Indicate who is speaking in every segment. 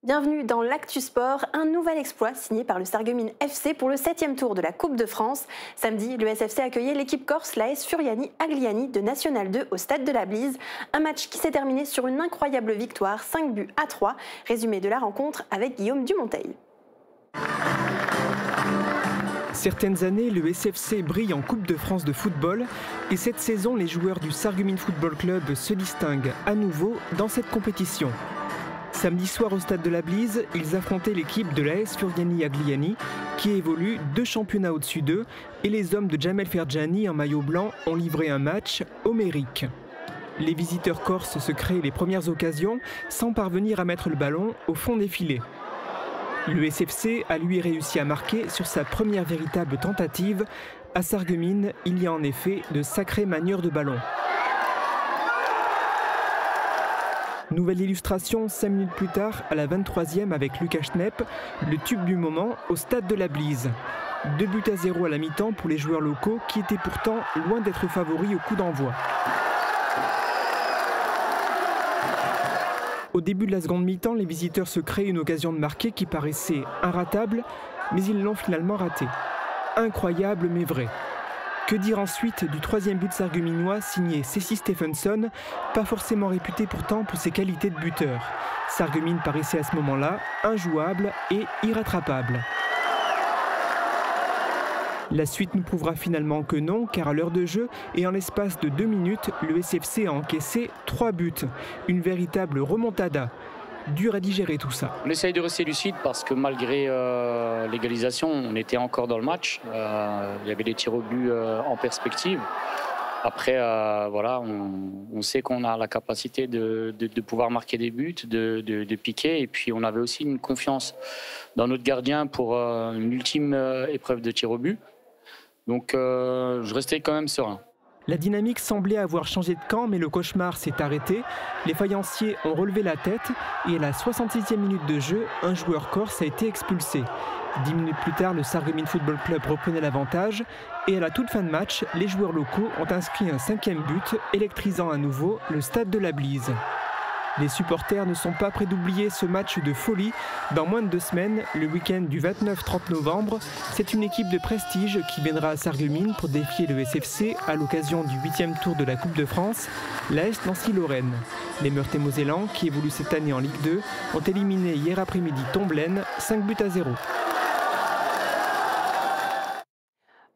Speaker 1: Bienvenue dans l'Actu Sport, un nouvel exploit signé par le Sarreguemines FC pour le 7e tour de la Coupe de France. Samedi, le SFC accueillait l'équipe corse, l'AS Furiani Agliani de National 2 au stade de la Blise. Un match qui s'est terminé sur une incroyable victoire, 5-3. Résumé de la rencontre avec Guillaume Dumonteil.
Speaker 2: Certaines années, le SFC brille en Coupe de France de football et cette saison, les joueurs du Sarreguemines Football Club se distinguent à nouveau dans cette compétition. Samedi soir au stade de la Blise, ils affrontaient l'équipe de l'AS Furiani Agliani qui évolue 2 championnats au-dessus d'eux et les hommes de Jamel Ferjani en maillot blanc ont livré un match homérique. Les visiteurs corses se créent les premières occasions sans parvenir à mettre le ballon au fond des filets. Le SFC a lui réussi à marquer sur sa première véritable tentative. À Sarreguemines, il y a en effet de sacrées manières de ballon. Nouvelle illustration 5 minutes plus tard, à la 23e avec Lucas Schnepp, le tube du moment au stade de la Blise. 2-0 à la mi-temps pour les joueurs locaux qui étaient pourtant loin d'être favoris au coup d'envoi. Au début de la seconde mi-temps, les visiteurs se créent une occasion de marquer qui paraissait inratable, mais ils l'ont finalement ratée. Incroyable mais vrai. Que dire ensuite du 3e but sarregueminois signé Ceci Stephenson, pas forcément réputé pourtant pour ses qualités de buteur. Sarreguemines paraissait à ce moment-là injouable et irrattrapable. La suite nous prouvera finalement que non, car à l'heure de jeu et en l'espace de 2 minutes, le SFC a encaissé 3 buts. Une véritable remontada. Dur à digérer tout ça.
Speaker 3: On essaye de rester lucide parce que malgré l'égalisation, on était encore dans le match. Il y avait des tirs au but en perspective. Après, voilà, on sait qu'on a la capacité de pouvoir marquer des buts, de piquer. Et puis, on avait aussi une confiance dans notre gardien pour une ultime épreuve de tir au but. Donc, je restais quand même serein.
Speaker 2: La dynamique semblait avoir changé de camp, mais le cauchemar s'est arrêté. Les faïenciers ont relevé la tête et à la 66e minute de jeu, un joueur corse a été expulsé. 10 minutes plus tard, le Sarreguemines Football Club reprenait l'avantage et à la toute fin de match, les joueurs locaux ont inscrit un 5e but, électrisant à nouveau le stade de la Blise. Les supporters ne sont pas prêts d'oublier ce match de folie. Dans moins de 2 semaines, le week-end du 29-30 novembre, c'est une équipe de prestige qui viendra à Sarreguemines pour défier le SFC à l'occasion du 8e tour de la Coupe de France, l'AS Nancy-Lorraine. Les Meurthe-et-Mosellans, qui évoluent cette année en Ligue 2, ont éliminé hier après-midi Tomblaine 5-0.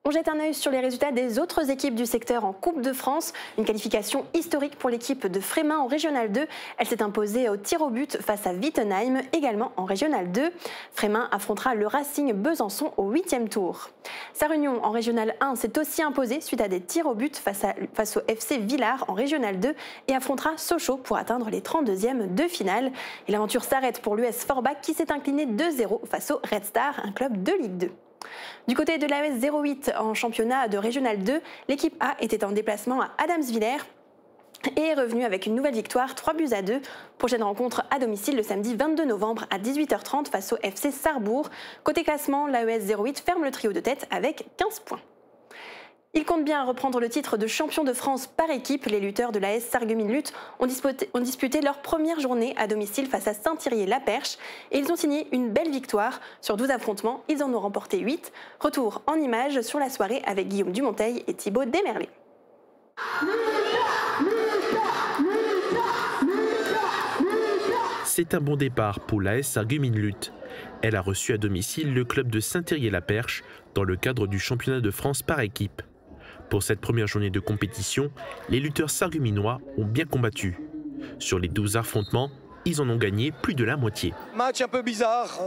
Speaker 1: On jette un œil sur les résultats des autres équipes du secteur en Coupe de France. Une qualification historique pour l'équipe de Frémin en Régional 2. Elle s'est imposée au tir au but face à Wittenheim, également en Régional 2. Frémin affrontera le Racing Besançon au 8e tour. Sarre-Union en Régional 1 s'est aussi imposée suite à des tirs au but face au FC Villars en Régional 2 et affrontera Sochaux pour atteindre les 32e de finale. Et l'aventure s'arrête pour l'US Forbach qui s'est incliné 2-0 face au Red Star, un club de Ligue 2. Du côté de l'AS 08 en championnat de Régional 2, l'équipe A était en déplacement à Adamsvillers et est revenue avec une nouvelle victoire, 3-2. Prochaine rencontre à domicile le samedi 22 novembre à 18h30 face au FC Sarrebourg. Côté classement, l'AS 08 ferme le trio de tête avec 15 points. Ils comptent bien reprendre le titre de champion de France par équipe. Les lutteurs de l'AS Sarreguemines Lutte ont disputé leur première journée à domicile face à Saint-Thirier-la-Perche et ils ont signé une belle victoire. Sur 12 affrontements, ils en ont remporté 8. Retour en images sur la soirée avec Guillaume Dumonteil et Thibaut Desmerlet.
Speaker 4: C'est un bon départ pour l'AS Sarreguemines Lutte. Elle a reçu à domicile le club de Saint-Thirier-la-Perche dans le cadre du championnat de France par équipe. Pour cette première journée de compétition, les lutteurs sarregueminois ont bien combattu. Sur les 12 affrontements, ils en ont gagné plus de la moitié.
Speaker 5: Match un peu bizarre.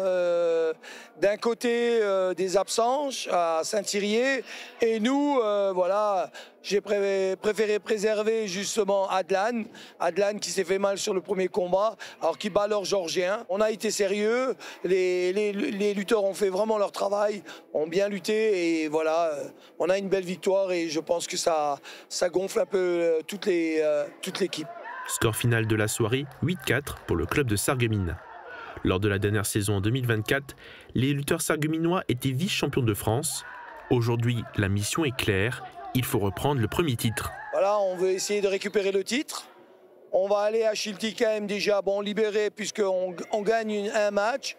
Speaker 5: D'un côté, des absences à Saint-Thirier. Et nous, voilà, j'ai préféré préserver justement Adlan. Adlan qui s'est fait mal sur le premier combat, alors qu'il bat leur Georgien. On a été sérieux. Les lutteurs ont fait vraiment leur travail, ont bien lutté. Et voilà, on a une belle victoire. Et je pense que ça gonfle un peu toute l'équipe.
Speaker 4: Score final de la soirée, 8-4 pour le club de Sarreguemines. Lors de la dernière saison en 2024, les lutteurs sarregueminois étaient vice-champions de France. Aujourd'hui, la mission est claire, il faut reprendre le premier titre.
Speaker 5: Voilà, on veut essayer de récupérer le titre. On va aller à Schiltigheim déjà libéré puisqu'on gagne un match.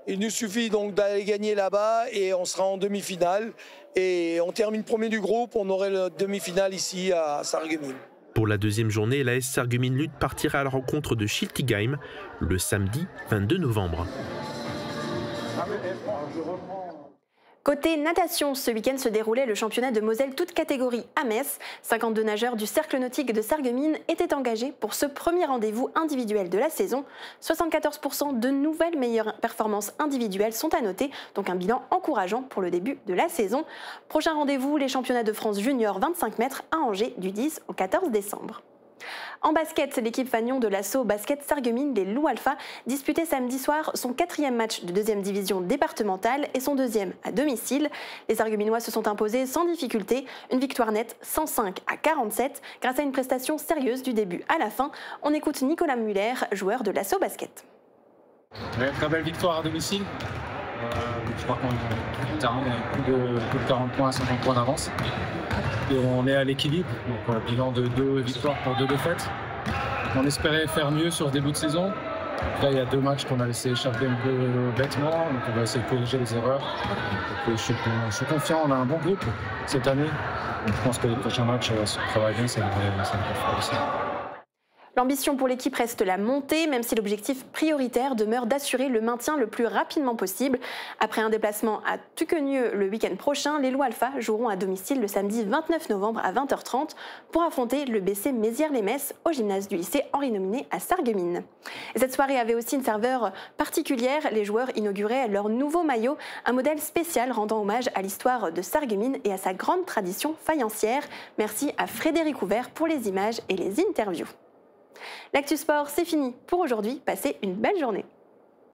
Speaker 5: Il nous suffit donc d'aller gagner là-bas et on sera en demi-finale. Et on termine premier du groupe, on aurait la demi-finale ici à Sarreguemines.
Speaker 4: Pour la deuxième journée, l'AS Sarreguemines Luth partira à la rencontre de Schiltigheim le samedi 22 novembre.
Speaker 1: Côté natation, ce week-end se déroulait le championnat de Moselle toutes catégories à Metz. 52 nageurs du cercle nautique de Sarreguemines étaient engagés pour ce premier rendez-vous individuel de la saison. 74% de nouvelles meilleures performances individuelles sont à noter, donc un bilan encourageant pour le début de la saison. Prochain rendez-vous, les championnats de France junior 25 mètres à Angers du 10 au 14 décembre. En basket, l'équipe fanion de l'assaut basket Sarreguemines, les Loups Alpha, disputait samedi soir son 4e match de 2e division départementale et son 2e à domicile. Les Sarregueminois se sont imposés sans difficulté, une victoire nette 105-47 grâce à une prestation sérieuse du début à la fin. On écoute Nicolas Muller, joueur de l'assaut basket.
Speaker 6: Très belle victoire à domicile. Je crois qu'on termine avec plus de 40 points à 50 points d'avance. Et on est à l'équilibre, donc un bilan de 2 victoires pour 2 défaites. On espérait faire mieux sur ce début de saison. Là, il y a 2 matchs qu'on a laissé échapper un peu bêtement, donc on va essayer de corriger les erreurs. Donc, je suis confiant, on a un bon groupe cette année. Donc, je pense que les prochains matchs, si on travaille bien, ça devrait faire aussi.
Speaker 1: L'ambition pour l'équipe reste la montée, même si l'objectif prioritaire demeure d'assurer le maintien le plus rapidement possible. Après un déplacement à Tuquenieu le week-end prochain, les Loups Alpha joueront à domicile le samedi 29 novembre à 20h30 pour affronter le BC Mézières-les-Messes au gymnase du lycée Henri Nominé à Sarreguemines. Et cette soirée avait aussi une saveur particulière. Les joueurs inauguraient leur nouveau maillot, un modèle spécial rendant hommage à l'histoire de Sarreguemines et à sa grande tradition faïencière. Merci à Frédéric Ouvert pour les images et les interviews. L'Actu Sport, c'est fini pour aujourd'hui. Passez une belle journée.